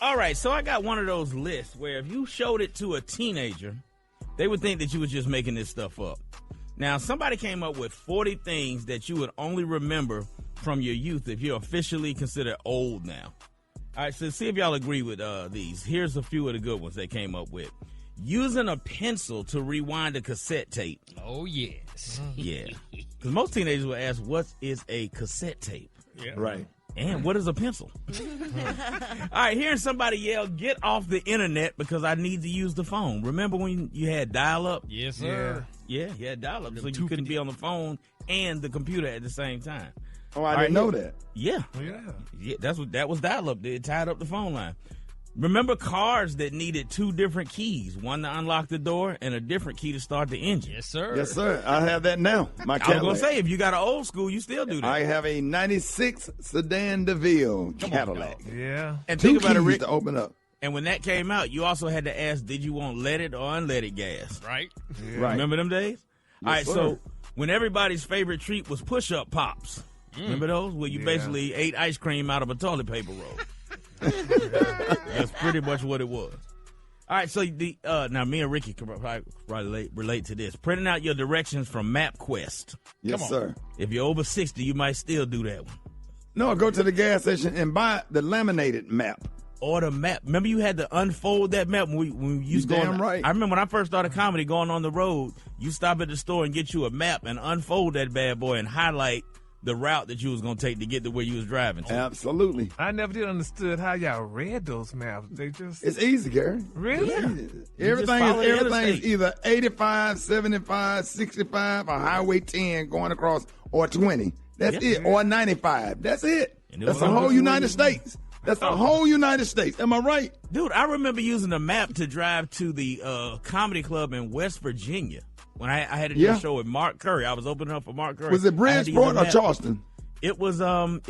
All right, so I got one of those lists where if you showed it to a teenager, they would think that you was just making this stuff up. Now, somebody came up with 40 things that you would only remember from your youth if you're officially considered old now. All right, so see if y'all agree with these. Here's a few of the good ones they came up with. Using a pencil to rewind a cassette tape. Oh, yes. Yeah. Because most teenagers will ask, what is a cassette tape? Yeah. Right. And what is a pencil? All right, hearing somebody yell, get off the internet because I need to use the phone. Remember when you had dial-up? Yes, sir. Yeah, you had dial-up, so you couldn't be on the phone and the computer at the same time. Oh, I didn't know that. Yeah. Yeah, that was dial-up. It tied up the phone line. Remember cars that needed two different keys, one to unlock the door and a different key to start the engine? Yes, sir. Yes, sir. I have that now. My I was Cadillac. going to say, if you got an old school, you still do that. I have a 96 Sedan DeVille Cadillac. Yeah. And Two think about it, keys Rick. to open up. And when that came out, you also had to ask, did you want leaded or unleaded gas? Right? Yeah. Right. Remember them days? All right, sir. so when everybody's favorite treat was push-up pops, remember those? Where you basically ate ice cream out of a toilet paper roll. That's pretty much what it was. All right, so now me and Ricky can probably relate to this. Printing out your directions from MapQuest. Yes, sir. If you're over 60, you might still do that one. No, go to the gas station and buy the laminated map. Or the map. Remember you had to unfold that map when we used to go Damn right. I remember when I first started comedy going on the road, you stop at the store and get you a map and unfold that bad boy and highlight the route that you was going to take to get to where you was driving to. Absolutely. I never did understood how y'all read those maps. They just It's easy, Gary. really. Everything follow the is interstate. either 85, 75, 65, or Highway 10 going across, or 20. That's Yeah. it. Or 95. That's it. And it That's was the on whole the United freeway. States. That's the whole United States. Am I right? Dude, I remember using a map to drive to the comedy club in West Virginia when I had to do a show with Mark Curry. I was opening up for Mark Curry. Was it I had to use Bridgeport a or map. Charleston? It was what's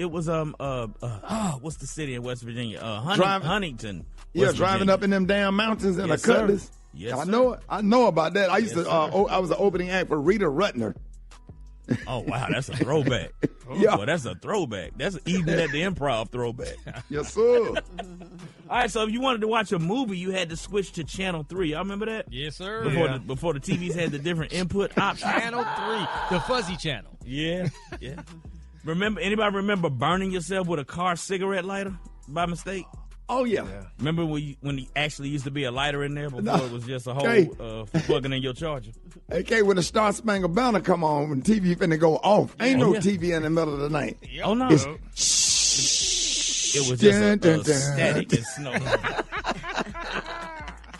the city in West Virginia? Huntington. Yeah, West driving Virginia. up in them damn mountains in Yes, a cutlass. sir. Yes, I sir. know it. I know about that. I used Yes, to. sir. I was the opening act for Rita Rutner. Oh wow, that's a throwback. Yeah. Boy, that's a throwback. That's even at the Improv throwback. Yes, sir. All right, so if you wanted to watch a movie, you had to switch to Channel 3. Y'all remember that? Yes, sir. Before the TVs had the different input options. Channel 3, the fuzzy channel. Yeah, yeah. Anybody remember burning yourself with a car cigarette lighter by mistake? Oh yeah. Remember when he actually used to be a lighter in there before No. it was just a hole Okay. plugging in your charger? Okay, when the Star Spangled Banner come on, when TV finna go off, ain't no yeah. TV in the middle of the night. Oh no, It's it was just dun, a dun, dun. static and snow.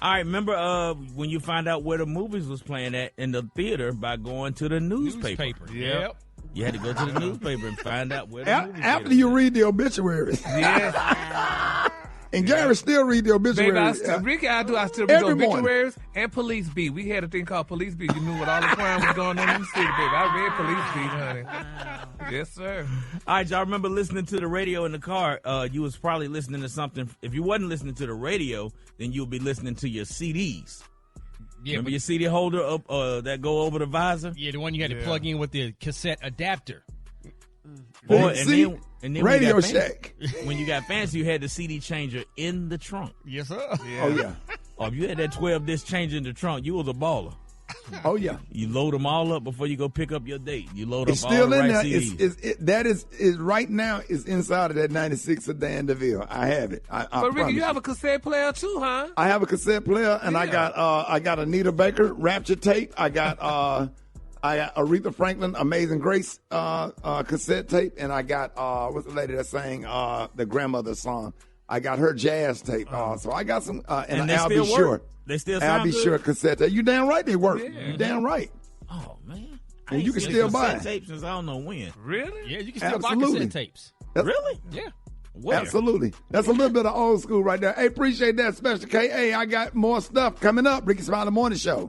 All right, remember when you find out where the movies was playing at in the theater by going to the newspaper. Yep. You had to go to the newspaper and find out where the movie After theater you was. read the obituaries. Yeah. And Gary still read the Baby, obituaries. Ricky, I still read Every morning. obituaries and police beat. We had a thing called police beat. You knew what all the crime was going on in the city, baby. I read police beat, honey. Yes, sir. All right, y'all remember listening to the radio in the car. You was probably listening to something. If you wasn't listening to the radio, then you'll be listening to your CDs. Yeah, Remember your CD holder up that go over the visor? yeah, the one you had to plug in with the cassette adapter. Boy, See? and then Radio when you got Shack. when you got fancy, you had the CD changer in the trunk. Yes, sir. Oh yeah. Or if you had that 12-disc changer in the trunk, you was a baller. Oh yeah. You load them all up before you go pick up your date. You load It's up all still the in right there. CDs. That is right now is inside of that 96 Sedan DeVille. I have it. I But Ricky, promise you have a cassette player too, huh? I have a cassette player, and I got Anita Baker Rapture tape. I got Aretha Franklin Amazing Grace cassette tape, and I got what's the lady that sang the grandmother song? I got her jazz tape. So I got some, and they I'll be still sure. work? They still I'll sound be good? sure cassette tape. You damn right they work. You damn right. Oh man, I And ain't you can seen still cassette buy it. tapes since I don't know when. Really? Yeah, you can still buy Absolutely. cassette tapes. Really? Yeah. Where? Absolutely. That's a little bit of old school right there. Hey, appreciate that, Special K. Hey, I got more stuff coming up. Ricky Smiley Morning Show.